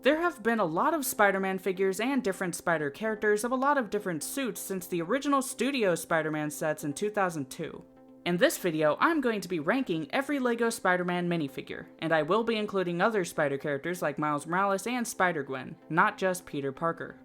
There have been a lot of Spider-Man figures and different Spider characters of a lot of different suits since the original Studio Spider-Man sets in 2002. In this video, I'm going to be ranking every LEGO Spider-Man minifigure, and I will be including other Spider characters like Miles Morales and Spider-Gwen, not just Peter Parker.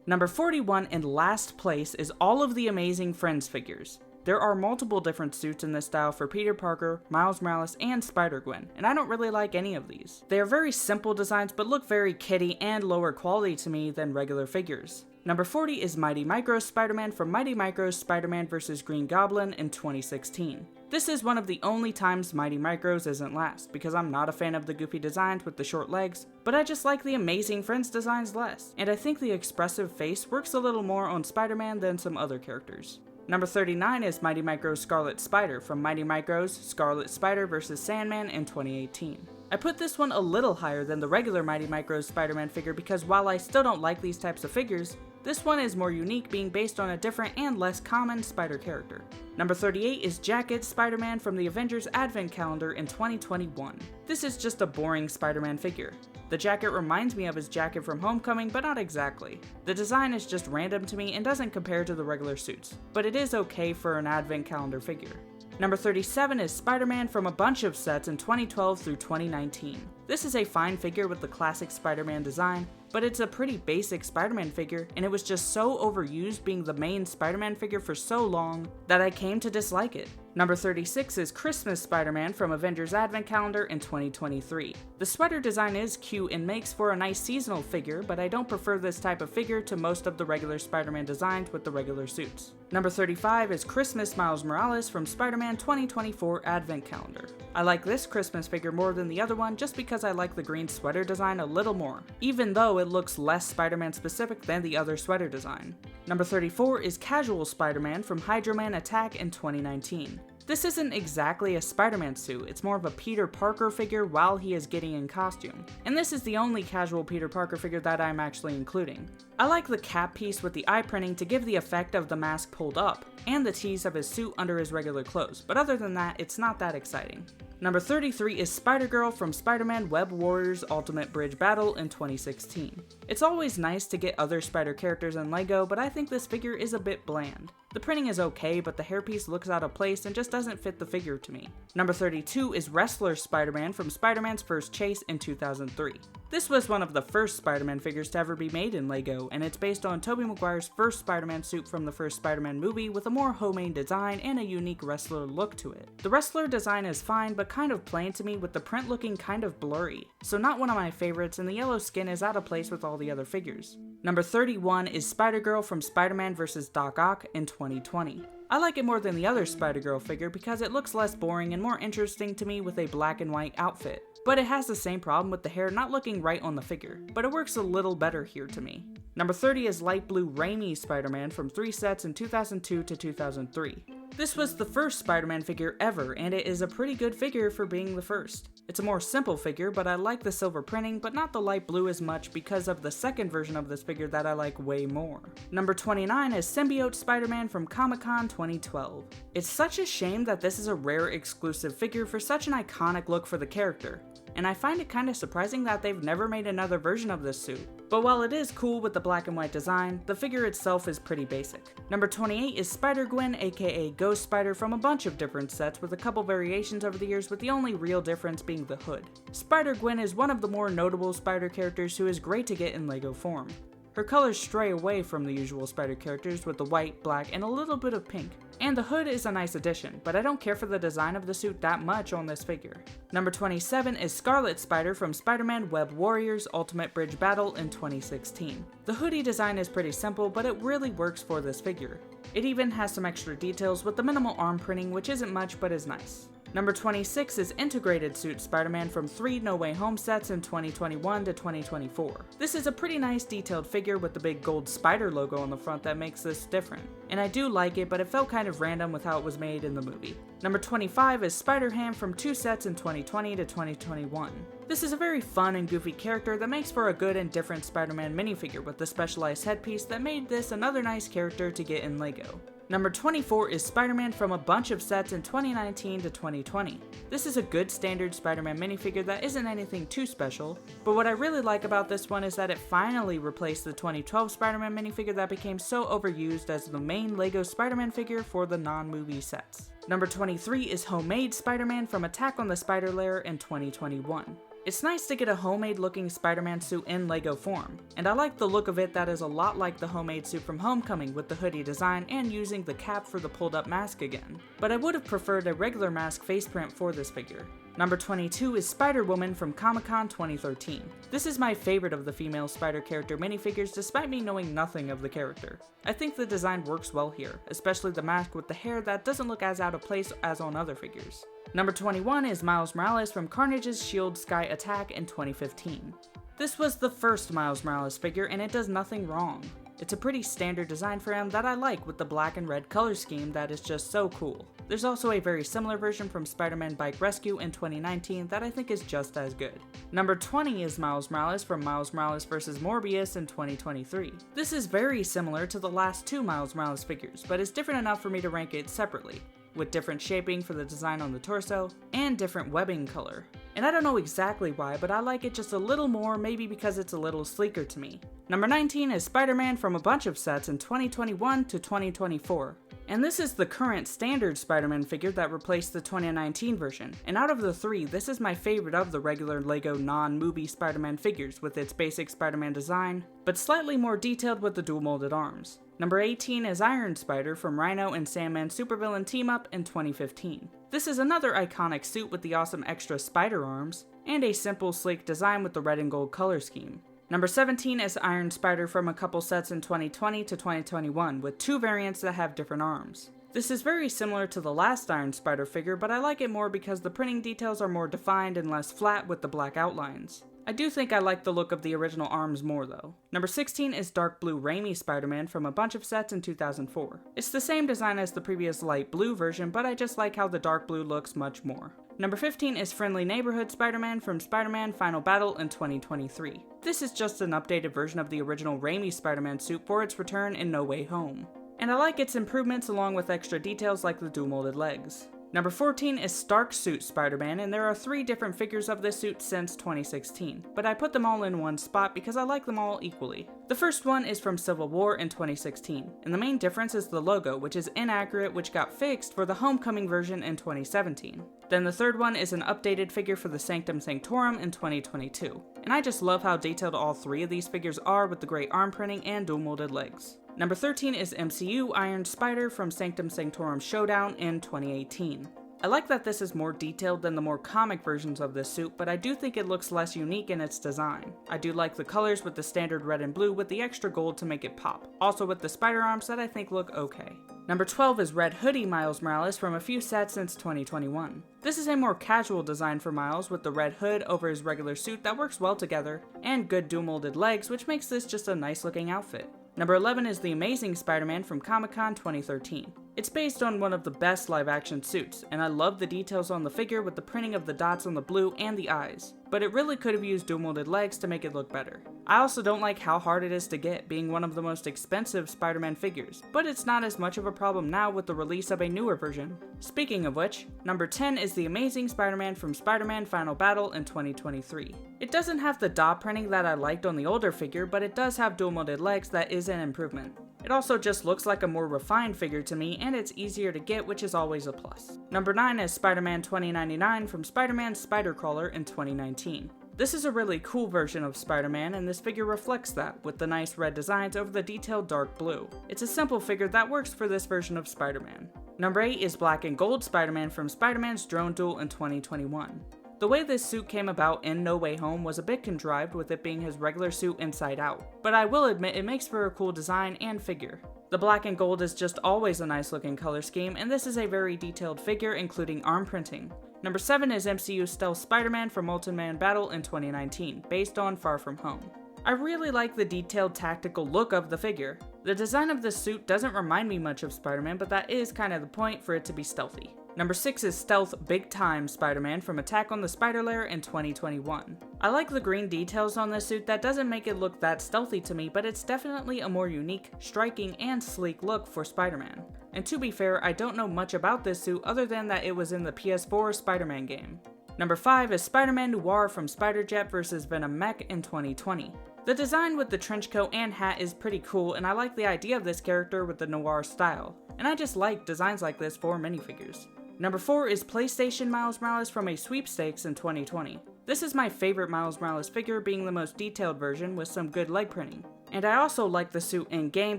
Number 41 in last place is all of the Amazing Friends figures. There are multiple different suits in this style for Peter Parker, Miles Morales, and Spider-Gwen, and I don't really like any of these. They are very simple designs but look very kiddie and lower quality to me than regular figures. Number 40 is Mighty Micro's Spider-Man from Mighty Micro's Spider-Man vs. Green Goblin in 2016. This is one of the only times Mighty Micro's isn't last, because I'm not a fan of the goofy designs with the short legs, but I just like the Amazing Friends designs less, and I think the expressive face works a little more on Spider-Man than some other characters. Number 39 is Mighty Micro's Scarlet Spider from Mighty Micro's Scarlet Spider vs. Sandman in 2018. I put this one a little higher than the regular Mighty Micro's Spider-Man figure because while I still don't like these types of figures, this one is more unique, being based on a different and less common Spider character. Number 38 is Jacket Spider-Man from the Avengers Advent Calendar in 2021. This is just a boring Spider-Man figure. The jacket reminds me of his jacket from Homecoming, but not exactly. The design is just random to me and doesn't compare to the regular suits, but it is okay for an Advent Calendar figure. Number 37 is Spider-Man from a bunch of sets in 2012 through 2019. This is a fine figure with the classic Spider-Man design, but it's a pretty basic Spider-Man figure, and it was just so overused being the main Spider-Man figure for so long that I came to dislike it. Number 36 is Christmas Spider-Man from Avengers Advent Calendar in 2023. The sweater design is cute and makes for a nice seasonal figure, but I don't prefer this type of figure to most of the regular Spider-Man designs with the regular suits. Number 35 is Christmas Miles Morales from Spider-Man 2024 Advent Calendar. I like this Christmas figure more than the other one just because I like the green sweater design a little more, even though it looks less Spider-Man specific than the other sweater design. Number 34 is Casual Spider-Man from Hydro Man Attack in 2019. This isn't exactly a Spider-Man suit, it's more of a Peter Parker figure while he is getting in costume. And this is the only casual Peter Parker figure that I'm actually including. I like the cap piece with the eye printing to give the effect of the mask pulled up, and the tease of his suit under his regular clothes, but other than that, it's not that exciting. Number 33 is Spider-Girl from Spider-Man Web Warriors Ultimate Bridge Battle in 2016. It's always nice to get other Spider characters in LEGO, but I think this figure is a bit bland. The printing is okay, but the hairpiece looks out of place and just doesn't fit the figure to me. Number 32 is Wrestler Spider-Man from Spider-Man's First Chase in 2003. This was one of the first Spider-Man figures to ever be made in LEGO, and it's based on Tobey Maguire's first Spider-Man suit from the first Spider-Man movie with a more homemade design and a unique wrestler look to it. The wrestler design is fine, but kind of plain to me with the print looking kind of blurry, so not one of my favorites, and the yellow skin is out of place with all the other figures. Number 31 is Spider-Girl from Spider-Man vs. Doc Ock in 2020. I like it more than the other Spider-Girl figure because it looks less boring and more interesting to me with a black and white outfit. But it has the same problem with the hair not looking right on the figure, but it works a little better here to me. Number 30 is Light Blue Raimi Spider-Man from 3 sets in 2002 to 2003. This was the first Spider-Man figure ever, and it is a pretty good figure for being the first. It's a more simple figure, but I like the silver printing, but not the light blue as much because of the second version of this figure that I like way more. Number 29 is Symbiote Spider-Man from Comic-Con 2012. It's such a shame that this is a rare exclusive figure for such an iconic look for the character, and I find it kinda surprising that they've never made another version of this suit. But while it is cool with the black and white design, the figure itself is pretty basic. Number 28 is Spider-Gwen aka Ghost Spider from a bunch of different sets with a couple variations over the years, with the only real difference being the hood. Spider-Gwen is one of the more notable Spider characters who is great to get in LEGO form. Her colors stray away from the usual Spider characters with the white, black, and a little bit of pink. And the hood is a nice addition, but I don't care for the design of the suit that much on this figure. Number 27 is Scarlet Spider from Spider-Man Web Warriors Ultimate Bridge Battle in 2016. The hoodie design is pretty simple, but it really works for this figure. It even has some extra details with the minimal arm printing, which isn't much but is nice. Number 26 is Integrated Suit Spider-Man from 3 No Way Home sets in 2021 to 2024. This is a pretty nice detailed figure with the big gold spider logo on the front that makes this different. And I do like it, but it felt kind of random with how it was made in the movie. Number 25 is Spider-Ham from 2 sets in 2020 to 2021. This is a very fun and goofy character that makes for a good and different Spider-Man minifigure with the specialized headpiece that made this another nice character to get in LEGO. Number 24 is Spider-Man from a bunch of sets in 2019 to 2020. This is a good standard Spider-Man minifigure that isn't anything too special, but what I really like about this one is that it finally replaced the 2012 Spider-Man minifigure that became so overused as the main LEGO Spider-Man figure for the non-movie sets. Number 23 is Homemade Spider-Man from Attack on the Spider Lair in 2021. It's nice to get a homemade looking Spider-Man suit in LEGO form, and I like the look of it that is a lot like the homemade suit from Homecoming with the hoodie design and using the cap for the pulled up mask again, but I would have preferred a regular mask faceprint for this figure. Number 22 is Spider-Woman from Comic-Con 2013. This is my favorite of the female Spider character minifigures despite me knowing nothing of the character. I think the design works well here, especially the mask with the hair that doesn't look as out of place as on other figures. Number 21 is Miles Morales from Carnage's S.H.I.E.L.D. Sky Attack in 2015. This was the first Miles Morales figure and it does nothing wrong. It's a pretty standard design for him that I like with the black and red color scheme that is just so cool. There's also a very similar version from Spider-Man Bike Rescue in 2019 that I think is just as good. Number 20 is Miles Morales from Miles Morales vs. Morbius in 2023. This is very similar to the last two Miles Morales figures, but it's different enough for me to rank it separately, with different shaping for the design on the torso, and different webbing color. And I don't know exactly why, but I like it just a little more, maybe because it's a little sleeker to me. Number 19 is Spider-Man from a bunch of sets in 2021 to 2024. And this is the current standard Spider-Man figure that replaced the 2019 version, and out of the three, this is my favorite of the regular LEGO non-movie Spider-Man figures with its basic Spider-Man design, but slightly more detailed with the dual molded arms. Number 18 is Iron Spider from Rhino and Sandman Supervillain Team Up in 2015. This is another iconic suit with the awesome extra spider arms, and a simple sleek design with the red and gold color scheme. Number 17 is Iron Spider from a couple sets in 2020 to 2021 with two variants that have different arms. This is very similar to the last Iron Spider figure, but I like it more because the printing details are more defined and less flat with the black outlines. I do think I like the look of the original arms more though. Number 16 is Dark Blue Raimi Spider-Man from a bunch of sets in 2004. It's the same design as the previous light blue version, but I just like how the dark blue looks much more. Number 15 is Friendly Neighborhood Spider-Man from Spider-Man Final Battle in 2023. This is just an updated version of the original Raimi Spider-Man suit for its return in No Way Home. And I like its improvements along with extra details like the dual molded legs. Number 14 is Stark Suit Spider-Man, and there are 3 different figures of this suit since 2016, but I put them all in one spot because I like them all equally. The first one is from Civil War in 2016, and the main difference is the logo, which is inaccurate, which got fixed for the Homecoming version in 2017. Then the third one is an updated figure for the Sanctum Sanctorum in 2022, and I just love how detailed all 3 of these figures are with the great arm printing and dual molded legs. Number 13 is MCU Iron Spider from Sanctum Sanctorum Showdown in 2018. I like that this is more detailed than the more comic versions of this suit, but I do think it looks less unique in its design. I do like the colors with the standard red and blue with the extra gold to make it pop, also with the spider arms that I think look okay. Number 12 is Red Hoodie Miles Morales from a few sets since 2021. This is a more casual design for Miles with the red hood over his regular suit that works well together, and good dual molded legs, which makes this just a nice looking outfit. Number 11 is The Amazing Spider-Man from Comic-Con 2013. It's based on one of the best live-action suits, and I love the details on the figure with the printing of the dots on the blue and the eyes, but it really could have used dual molded legs to make it look better. I also don't like how hard it is to get, being one of the most expensive Spider-Man figures, but it's not as much of a problem now with the release of a newer version. Speaking of which, number 10 is The Amazing Spider-Man from Spider-Man Final Battle in 2023. It doesn't have the dot printing that I liked on the older figure, but it does have dual molded legs that is an improvement. It also just looks like a more refined figure to me, and it's easier to get, which is always a plus. Number 9 is Spider-Man 2099 from Spider-Man Spider-Crawler in 2019. This is a really cool version of Spider-Man, and this figure reflects that, with the nice red designs over the detailed dark blue. It's a simple figure that works for this version of Spider-Man. Number 8 is Black and Gold Spider-Man from Spider-Man's Drone Duel in 2021. The way this suit came about in No Way Home was a bit contrived with it being his regular suit inside out, but I will admit it makes for a cool design and figure. The black and gold is just always a nice looking color scheme, and this is a very detailed figure including arm printing. Number 7 is MCU Stealth Spider-Man from Molten Man Battle in 2019, based on Far From Home. I really like the detailed tactical look of the figure. The design of this suit doesn't remind me much of Spider-Man, but that is kind of the point for it to be stealthy. Number 6 is Stealth Big Time Spider-Man from Attack on the Spider Lair in 2021. I like the green details on this suit. That doesn't make it look that stealthy to me, but it's definitely a more unique, striking, and sleek look for Spider-Man. And to be fair, I don't know much about this suit other than that it was in the PS4 Spider-Man game. Number 5 is Spider-Man Noir from Spider-Jet vs. Venom Mech in 2020. The design with the trench coat and hat is pretty cool, and I like the idea of this character with the noir style. And I just like designs like this for minifigures. Number 4 is PlayStation Miles Morales from a sweepstakes in 2020. This is my favorite Miles Morales figure, being the most detailed version with some good leg printing. And I also like the suit in game,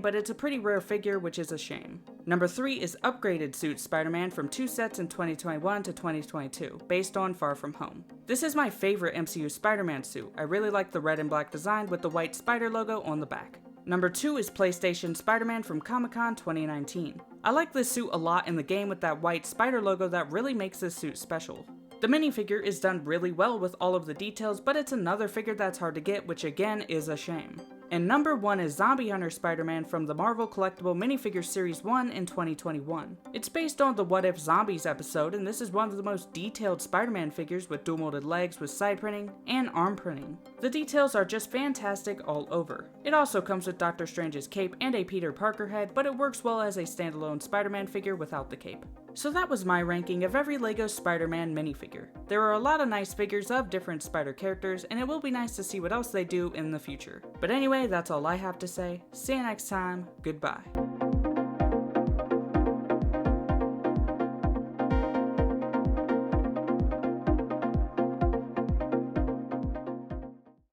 but it's a pretty rare figure, which is a shame. Number 3 is Upgraded Suit Spider-Man from 2 sets in 2021 to 2022, based on Far From Home. This is my favorite MCU Spider-Man suit. I really like the red and black design with the white spider logo on the back. Number 2 is PlayStation Spider-Man from Comic-Con 2019. I like this suit a lot in the game with that white spider logo that really makes this suit special. The minifigure is done really well with all of the details, but it's another figure that's hard to get, which again is a shame. And number 1 is Zombie Hunter Spider-Man from the Marvel Collectible Minifigure Series 1 in 2021. It's based on the What If Zombies episode, and this is one of the most detailed Spider-Man figures with dual molded legs with side printing and arm printing. The details are just fantastic all over. It also comes with Doctor Strange's cape and a Peter Parker head, but it works well as a standalone Spider-Man figure without the cape. So that was my ranking of every LEGO Spider-Man minifigure. There are a lot of nice figures of different Spider characters, and it will be nice to see what else they do in the future. But anyway, that's all I have to say. See you next time. Goodbye.